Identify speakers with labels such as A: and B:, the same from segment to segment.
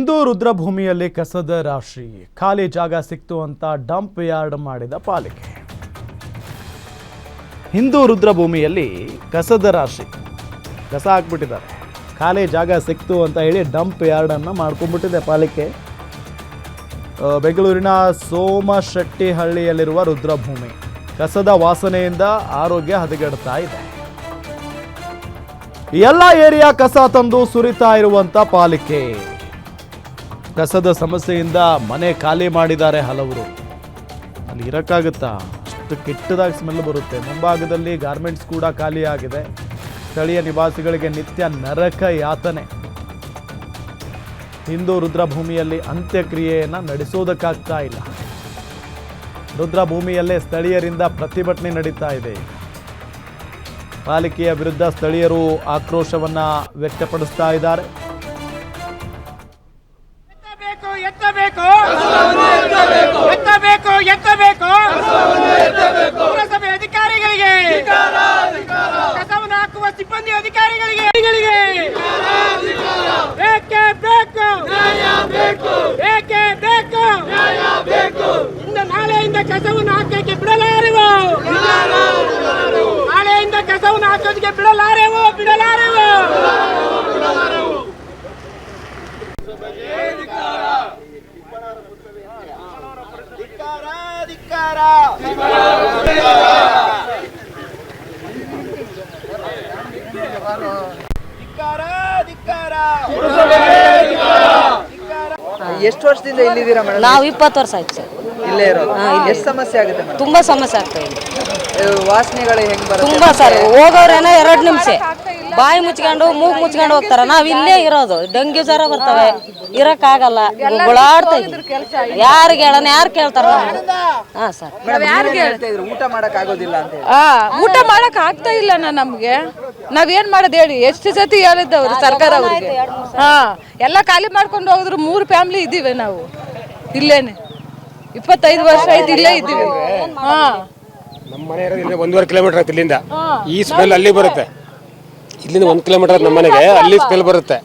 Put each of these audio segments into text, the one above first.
A: ಹಿಂದೂ ರುದ್ರಭೂಮಿಯಲ್ಲಿ ಕಸದ ರಾಶಿ, ಖಾಲಿ ಜಾಗ ಸಿಕ್ತು ಅಂತ ಡಂಪ್ ಯಾರ್ಡ್ ಮಾಡಿದ ಪಾಲಿಕೆ. ಹಿಂದೂ ರುದ್ರಭೂಮಿಯಲ್ಲಿ ಕಸದ ರಾಶಿ, ಕಸ ಹಾಕ್ಬಿಟ್ಟಿದ್ದಾರೆ. ಖಾಲಿ ಜಾಗ ಸಿಕ್ತು ಅಂತ ಹೇಳಿ ಡಂಪ್ ಯಾರ್ಡ್ ಅನ್ನು ಮಾಡ್ಕೊಂಡ್ಬಿಟ್ಟಿದೆ ಪಾಲಿಕೆ. ಬೆಂಗಳೂರಿನ ಸೋಮಶೆಟ್ಟಿಹಳ್ಳಿಯಲ್ಲಿರುವ ರುದ್ರಭೂಮಿ ಕಸದ ವಾಸನೆಯಿಂದ ಆರೋಗ್ಯ ಹದಗೆಡ್ತಾ ಇದೆ. ಎಲ್ಲ ಏರಿಯಾ ಕಸ ತಂದು ಸುರಿತಾ ಇರುವಂತ ಪಾಲಿಕೆ. ಕಸದ ಸಮಸ್ಯೆಯಿಂದ ಮನೆ ಖಾಲಿ ಮಾಡಿದ್ದಾರೆ ಹಲವರು. ಅಲ್ಲಿ ಇರಕ್ಕಾಗುತ್ತಾ? ಅಷ್ಟು ಕೆಟ್ಟದಾಗಿ ಸ್ಮೆಲ್ ಬರುತ್ತೆ. ಮುಂಭಾಗದಲ್ಲಿ ಗಾರ್ಮೆಂಟ್ಸ್ ಕೂಡ ಖಾಲಿ ಆಗಿದೆ. ಸ್ಥಳೀಯ ನಿವಾಸಿಗಳಿಗೆ ನಿತ್ಯ ನರಕ ಯಾತನೆ. ಹಿಂದೂ ರುದ್ರಭೂಮಿಯಲ್ಲಿ ಅಂತ್ಯಕ್ರಿಯೆಯನ್ನು ನಡೆಸೋದಕ್ಕಾಗ್ತಾ ಇಲ್ಲ. ರುದ್ರಭೂಮಿಯಲ್ಲೇ ಸ್ಥಳೀಯರಿಂದ ಪ್ರತಿಭಟನೆ ನಡೀತಾ ಇದೆ. ಪಾಲಿಕೆಯ ವಿರುದ್ಧ ಸ್ಥಳೀಯರು ಆಕ್ರೋಶವನ್ನ ವ್ಯಕ್ತಪಡಿಸ್ತಾ ಇದ್ದಾರೆ.
B: ಪುರಸಭೆ ಅಧಿಕಾರಿಗಳಿಗೆ, ಕಸವನ್ನು ಹಾಕುವ ಸಿಬ್ಬಂದಿ ಅಧಿಕಾರಿಗಳಿಗೆ ಇಂದ ನಾಳೆಯಿಂದ ಕಸವನ್ನು ಹಾಕಕ್ಕೆ ಬಿಡಲಾರೆವು. ನಾಳೆಯಿಂದ ಕಸವನ್ನು ಹಾಕೋದಕ್ಕೆ ಬಿಡಲಾರೆವು.
C: ಎಷ್ಟು ವರ್ಷದಿಂದ ಇಲ್ಲಿದ್ದೀರಾ ಮೇಡಮ್?
D: ನಾವು 20 ವರ್ಷ ಆಯ್ತು ಸರ್
C: ಇಲ್ಲೇ ಇರೋದು. ಎಷ್ಟು ಸಮಸ್ಯೆ ಆಗುತ್ತೆ ಮೇಡಮ್?
D: ತುಂಬಾ ಸಮಸ್ಯೆ ಆಗ್ತಾ ಇದೆ.
C: ವಾಸನೆಗಳು ಹೆಂಗ್ ಬರುತ್ತೆ?
D: ತುಂಬಾ ಸರ್. ಹೋಗೋರೇನ 2 ನಿಮಿಷ ಬಾಯಿ ಮುಚ್ಕೊಂಡು ಮೂಗು ಮುಚ್ಕೊಂಡು ಹೋಗ್ತಾರ. ನಾವ್ ಇಲ್ಲೇ ಇರೋದು. ಡೆಂಗ್ಯೂ ಜ್ವರ ಬರ್ತವೆ, ಇರಕ್ಕಾಗಲ್ಲ, ಗುಳಾಡ್ತಾ ಇದ್ವಿ. ಯಾರಿಗೆ ಹೇಳೋಣ, ಯಾರು ಕೇಳ್ತಾರ? ಹಾ ಸರ್,
C: ಊಟ ಮಾಡಕ್ ಆಗೋದಿಲ್ಲ ಅಂತ ಹೇಳಿ.
E: ಊಟ ಮಾಡಕ್ ಆಗ್ತಾ ಇಲ್ಲ ನಮ್ಗೆ. ನಾವೇನ್ ಮಾಡೋದು ಹೇಳಿ? ಎಷ್ಟು ಸತಿ ಹೇಳಿದ್ದವ್ರು ಸರ್ಕಾರ ಅವ್ರಿಗೆ. ಎಲ್ಲ ಖಾಲಿ ಮಾಡ್ಕೊಂಡು ಹೋದ್ರು. 3 ಫ್ಯಾಮಿಲಿ ಇದ್ದೀವಿ ನಾವು ಇಲ್ಲೇನೆ. 25 ವರ್ಷ ಆಯ್ತು ಇಲ್ಲೇ ಇದ್ದೀವಿ.
F: ನಮ್ಮ ಮನೆ ಇರೋದು 1.5 ಕಿಲೋಮೀಟರ್ ಆಯ್ತು ಇಲ್ಲಿಂದ. ಈ ಸ್ಮೆಲ್ ಅಲ್ಲಿ ಬರುತ್ತೆ. ಇಲ್ಲಿಂದ 1 ಕಿಲೋಮೀಟರ್ ನಮ್ಮ ಮನೆಗೆ ಅಲ್ಲಿ ಸ್ಮೆಲ್ ಬರುತ್ತೆ.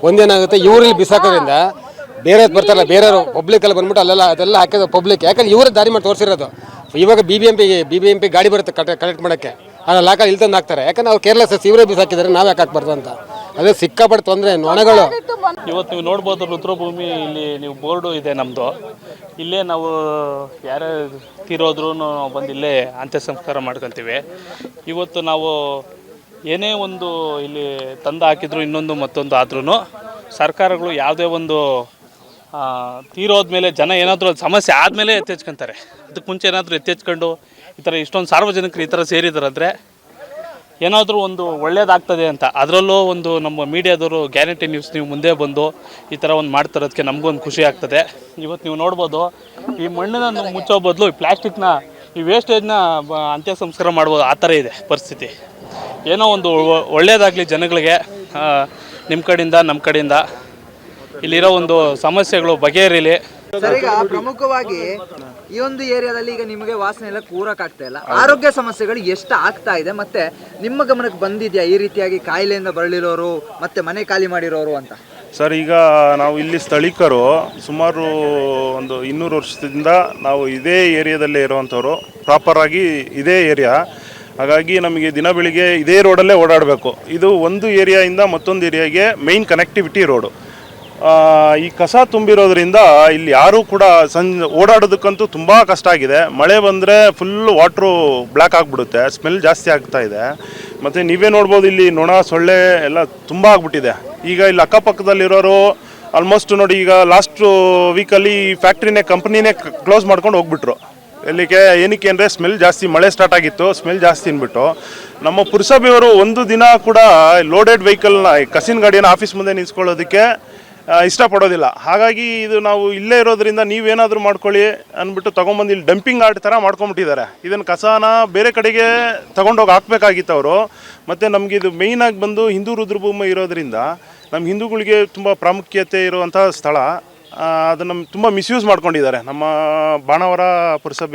F: ಒಂದೇನಾಗುತ್ತೆ, ಇವ್ರಲ್ಲಿ ಬಿಸಾಕೋದ್ರಿಂದ ಬೇರೆ ಬರ್ತಾರಲ್ಲ, ಬೇರೆಯವರು ಪಬ್ಲಿಕ್ ಅಲ್ಲಿ ಬಂದ್ಬಿಟ್ಟು ಅಲ್ಲೆಲ್ಲ ಅದೆಲ್ಲ ಹಾಕಿದ್ರು ಪಬ್ಲಿಕ್. ಯಾಕಂದ್ರೆ ಇವರೇ ದಾರಿ ಮಾಡಿ ತೋರಿಸಿರೋದು. ಇವಾಗ BBMP ಗಾಡಿ ಬರುತ್ತೆ ಕಲೆಕ್ಟ್ ಮಾಡೋಕ್ಕೆ. ಅದ್ರಲ್ಲಿ ಹಾಕಿ ಇಲ್ಲಿ ತಂದು ಹಾಕ್ತಾರೆ. ಯಾಕಂದ್ರೆ ಅವ್ರು ಕೇರ್ಲೆಸ್, ಇವರೇ ಬಿಸಾಕಿದ್ದಾರೆ, ನಾವು ಯಾಕೆ ಹಾಕ್ಬಾರ್ದು ಅಂತ. ಅದೇ ಸಿಕ್ಕಾಪಟ್ಟೆ ತೊಂದರೆ, ನೊಣಗಳು.
G: ಇವತ್ತು ನೀವು ನೋಡ್ಬೋದು, ರುದ್ರಭೂಮಿ ಇಲ್ಲಿ ನೀವು ಬೋರ್ಡು ಇದೆ ನಮ್ಮದು. ಇಲ್ಲೇ ನಾವು ಯಾರೇ ತೀರೋದ್ರೂ ಬಂದು ಇಲ್ಲೇ ಅಂತ್ಯ ಸಂಸ್ಕಾರ ಮಾಡ್ಕೊತೀವಿ. ಇವತ್ತು ನಾವು ಏನೇ ಒಂದು ಇಲ್ಲಿ ತಂದು ಹಾಕಿದ್ರು, ಇನ್ನೊಂದು ಮತ್ತೊಂದು ಆದ್ರೂ ಸರ್ಕಾರಗಳು ಯಾವುದೇ ಒಂದು ತೀರೋದ್ಮೇಲೆ ಜನ ಏನಾದರೂ ಸಮಸ್ಯೆ ಆದಮೇಲೆ ಎತ್ತೆಚ್ಕೊತಾರೆ. ಅದಕ್ಕೆ ಮುಂಚೆ ಏನಾದರೂ ಎತ್ತೆಚ್ಕೊಂಡು ಈ ಥರ ಇಷ್ಟೊಂದು ಸಾರ್ವಜನಿಕರು ಈ ಥರ ಸೇರಿದಾರಂದರೆ ಏನಾದರೂ ಒಂದು ಒಳ್ಳೇದಾಗ್ತದೆ ಅಂತ. ಅದರಲ್ಲೂ ಒಂದು ನಮ್ಮ ಮೀಡಿಯಾದವರು ಗ್ಯಾರಂಟಿ ನ್ಯೂಸ್ ನೀವು ಮುಂದೆ ಬಂದು ಈ ಥರ ಒಂದು ಮಾಡ್ತಿರೋದಕ್ಕೆ ನಮಗೂ ಒಂದು ಖುಷಿ ಆಗ್ತದೆ. ಇವತ್ತು ನೀವು ನೋಡ್ಬೋದು, ಈ ಮಣ್ಣನ್ನು ಮುಚ್ಚೋ ಬದಲು ಈ ಪ್ಲ್ಯಾಸ್ಟಿಕ್ನ, ಈ ವೇಸ್ಟೇಜ್ನ ಅಂತ್ಯ ಸಂಸ್ಕಾರ ಮಾಡ್ಬೋದು. ಆ ಥರ ಇದೆ ಪರಿಸ್ಥಿತಿ. ಏನೋ ಒಂದು ಒಳ್ಳೆಯದಾಗಲಿ ಜನಗಳಿಗೆ, ನಿಮ್ಮ ಕಡೆಯಿಂದ ನಮ್ಮ ಕಡೆಯಿಂದ ಇಲ್ಲಿರೋ ಒಂದು ಸಮಸ್ಯೆಗಳು ಬಗೆಹರಿಲಿ.
C: ಸರ್, ಈಗ ಪ್ರಮುಖವಾಗಿ ಈ ಒಂದು ಏರಿಯಾದಲ್ಲಿ ಈಗ ನಿಮಗೆ ವಾಸನೆ ಎಲ್ಲ ಕೂರಕ್ ಆಗ್ತಾ ಇಲ್ಲ. ಆರೋಗ್ಯ ಸಮಸ್ಯೆಗಳು ಎಷ್ಟು ಆಗ್ತಾ ಇದೆ, ಮತ್ತೆ ನಿಮ್ಮ ಗಮನಕ್ಕೆ ಬಂದಿದ್ಯಾ ಈ ರೀತಿಯಾಗಿ ಕಾಯಿಲೆಯಿಂದ ಬಳಲಿರೋರು ಮತ್ತೆ ಮನೆ ಖಾಲಿ ಮಾಡಿರೋರು ಅಂತ?
H: ಸರ್, ಈಗ ನಾವು ಇಲ್ಲಿ ಸ್ಥಳೀಕರು ಸುಮಾರು ಒಂದು 200 ವರ್ಷದಿಂದ ನಾವು ಇದೇ ಏರಿಯಾದಲ್ಲೇ ಇರುವಂಥವ್ರು. ಪ್ರಾಪರಾಗಿ ಇದೇ ಏರಿಯಾ. ಹಾಗಾಗಿ ನಮಗೆ ದಿನ ಬೆಳಿಗ್ಗೆ ಇದೇ ರೋಡಲ್ಲೇ ಓಡಾಡಬೇಕು. ಇದು ಒಂದು ಏರಿಯಾಯಿಂದ ಮತ್ತೊಂದು ಏರಿಯಾಗೆ ಮೇಯ್ನ್ ಕನೆಕ್ಟಿವಿಟಿ ರೋಡು. ಈ ಕಸ ತುಂಬಿರೋದ್ರಿಂದ ಇಲ್ಲಿ ಯಾರೂ ಕೂಡ ಓಡಾಡೋದಕ್ಕಂತೂ ತುಂಬ ಕಷ್ಟ ಆಗಿದೆ. ಮಳೆ ಬಂದರೆ ಫುಲ್ಲು ವಾಟ್ರು ಬ್ಲ್ಯಾಕ್ ಆಗಿಬಿಡುತ್ತೆ, ಸ್ಮೆಲ್ ಜಾಸ್ತಿ ಆಗ್ತಾ ಇದೆ. ಮತ್ತು ನೀವೇ ನೋಡ್ಬೋದು, ಇಲ್ಲಿ ನೊಣ ಸೊಳ್ಳೆ ಎಲ್ಲ ತುಂಬ ಆಗಿಬಿಟ್ಟಿದೆ. ಈಗ ಇಲ್ಲಿ ಅಕ್ಕಪಕ್ಕದಲ್ಲಿರೋರು ಆಲ್ಮೋಸ್ಟ್ ನೋಡಿ, ಈಗ ಲಾಸ್ಟ್ ವೀಕಲ್ಲಿ ಕಂಪ್ನಿನೇ ಕ್ಲೋಸ್ ಮಾಡ್ಕೊಂಡು ಹೋಗ್ಬಿಟ್ರು. ಏನಕ್ಕೆ ಅಂದರೆ ಸ್ಮೆಲ್ ಜಾಸ್ತಿ, ಮಳೆ ಸ್ಟಾರ್ಟ್ ಆಗಿತ್ತು, ಸ್ಮೆಲ್ ಜಾಸ್ತಿ ಅಂದ್ಬಿಟ್ಟು. ನಮ್ಮ ಪುರಸಭೆಯವರು ಒಂದು ದಿನ ಕೂಡ ಲೋಡೆಡ್ ವೆಹಿಕಲ್ನ, ಕಸಿನ ಗಾಡಿಯನ್ನು ಆಫೀಸ್ ಮುಂದೆ ನಿಲ್ಸ್ಕೊಳ್ಳೋದಕ್ಕೆ ಇಷ್ಟಪಡೋದಿಲ್ಲ. ಹಾಗಾಗಿ ಇದು ನಾವು ಇಲ್ಲೇ ಇರೋದ್ರಿಂದ ನೀವೇನಾದರೂ ಮಾಡ್ಕೊಳ್ಳಿ ಅಂದ್ಬಿಟ್ಟು ತೊಗೊಂಬಂದು ಇಲ್ಲಿ ಡಂಪಿಂಗ್ ಆರ್ಡ್ ಥರ ಮಾಡ್ಕೊಂಬಿಟ್ಟಿದ್ದಾರೆ. ಇದನ್ನು ಕಸನ ಬೇರೆ ಕಡೆಗೆ ತೊಗೊಂಡೋಗಿ ಹಾಕಬೇಕಾಗಿತ್ತು ಅವರು. ಮತ್ತು ನಮಗೆ ಇದು ಮೇಯ್ನಾಗಿ ಬಂದು ಹಿಂದೂ ರುದ್ರಭೂಮಿ ಇರೋದ್ರಿಂದ ನಮ್ಮ ಹಿಂದೂಗಳಿಗೆ ತುಂಬ ಪ್ರಾಮುಖ್ಯತೆ ಇರುವಂಥ ಸ್ಥಳ. ಅದನ್ನು ತುಂಬ ಮಿಸ್ಯೂಸ್ ಮಾಡ್ಕೊಂಡಿದ್ದಾರೆ ನಮ್ಮ ಬಾಣಾವರ ಪುರಸಭೆ.